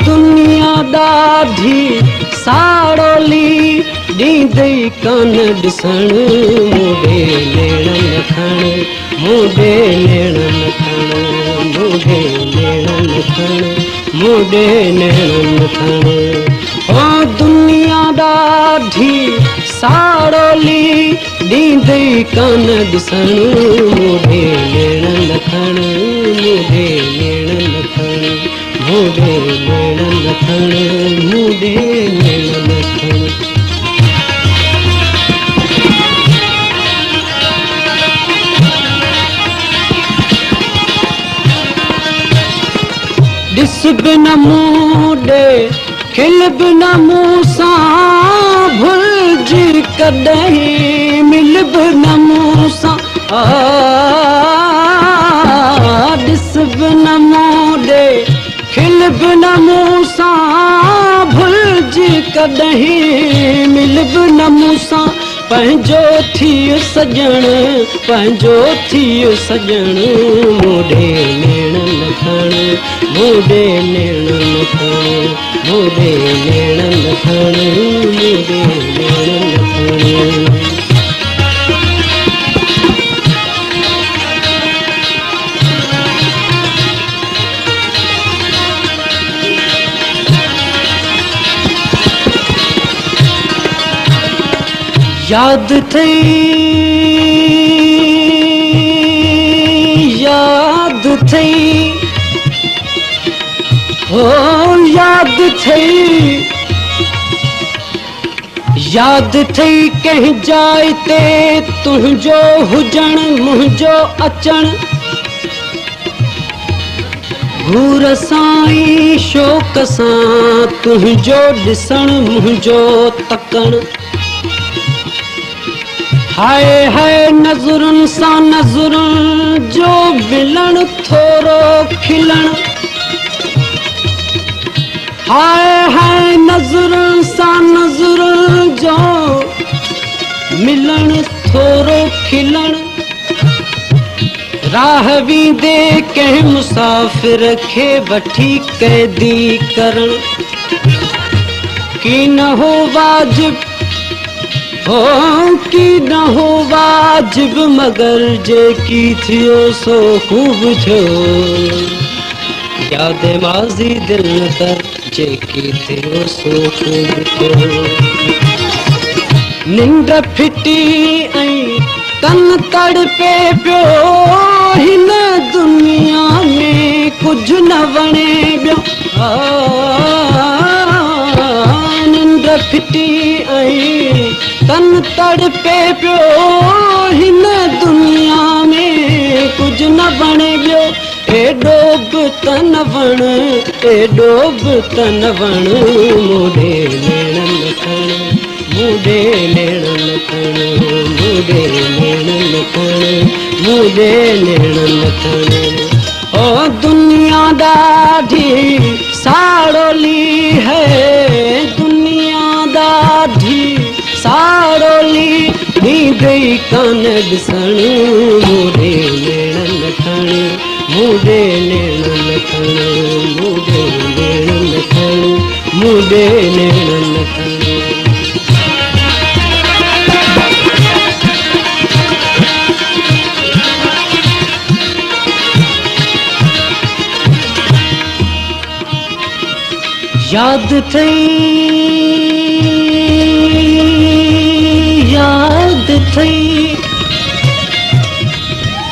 दुनिया ॾाढी साड़ोली ॾींदई कान ॾिसण मूंॾे नेणन खण मूंॾे नेणन खण मूंॾे नेणन खण मूंॾे नेणन खण ओ दुनिया ॾाढी साड़ोली ॾींदई कान ॾिसण मूंॾे नेणन खण मूंॾे नेणन खण मूंॾे नेणन खण मूंॾे नेणन खण ॾिस बि न मूंॾे खिल बि न मूं सां भुलिजी कॾहिं मिल बि न मूं सां ॾिस बि न मूंॾे खिल बि न मूं सां भुलिजी कॾहिं मिल बि न मूं सां पंहिंजो थी सॼण पंहिंजो थी सॼण मूंॾे नेणन खण मूंॾे नेणन खण मूंॾे नेणन खण मूंॾे नेणन खण याद थई ओ याद थई कंहिं जाइ ते तुंहिंजो हुजण मुंहिंजो अचण घूर सां ई शौक़ सां तुंहिंजो ॾिसण मुंहिंजो तकण हाय हाय नज़रुनि सां नज़रुनि जो मिलण थोरो खिलण हाय हाय नज़रुनि सां नज़रुनि जो मिलण थोरो खिलण राह वींदे कंहिं मुसाफ़िर खे वठी कैदी करण की न हो वाजिब हो की न हो वाजिब मगर जेकी थियो सो खूब थियो याद माज़ी दिल न कर जेकी थियो सो खूब थियो निंड फिटी ऐं तन तड़पे पियो हिन दुनिया में कुझु न वणे ॿियो निंड फिटी ऐं तन तड़पे पियो हिन दुनिया में कुझु न वणे ॿियो एॾो बि त न वण एॾो बि त न वण मूंॾे नेणन खण मूंॾे नेणन खण मूंॾे नेणन खण मूंॾे नेणन खण ओ दुनिया ॾाढी साड़ोली है दुनिया ॾाढी साड़ोली ॾींदई कान ॾिसण मूंॾे नेणन खण मूंॾे नेणन खण मूंॾे नेणन खण मूंॾे नेणन खण याद थई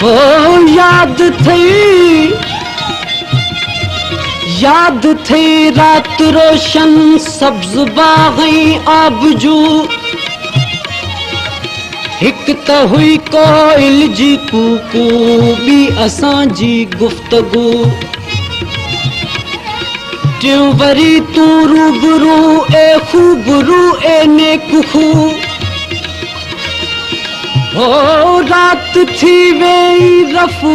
ओ याद थई रात रोशन सब्ज़ बाग़ई आबजू हिक त हुई कोयल जी कूकू ॿी असांजी गुफ़्तगू टियों वरी तू रूबरू ए खूबरू ए नेकखू ओ रात थी वई रफू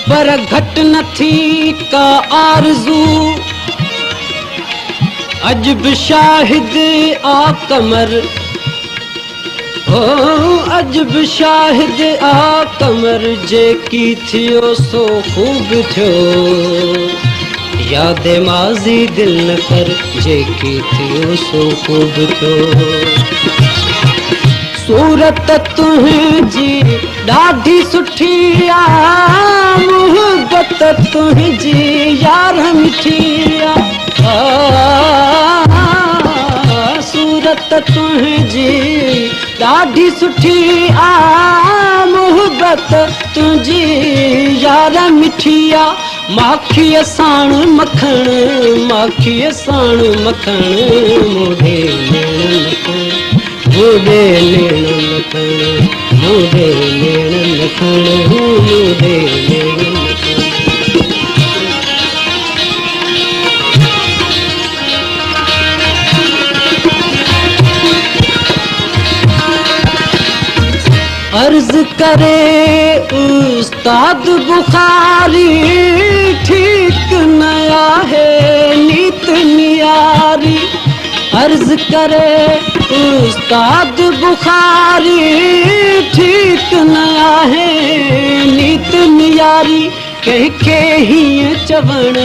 पर घट न थी का आरज़ू अजब शाहिद आ कमर ओ अजब शाहिद आ कमर जेकी थियो सो खूब थियो याद माज़ी दिल न कर जेकी थियो सो ख़ूब थियो सूरत तुंहिंजी ॾाढी सुठी आ मुहबत तुंहिंजी यार मिठी आ सूरत तुंहिंजी ॾाढी सुठी आ मुहबत तुंहिंजी यार मिठी आ माखीअ साण मखण मोढे लेण लखण मोढे लेण लखण मोढे लेण लखण अर्ज करे उस्ताद बुखारी ठीक नया है नीत नियारी अर्ज करे उस्ताद बुखारी ठीक नया है नीत नियारी कंहिंखे हीअं चवण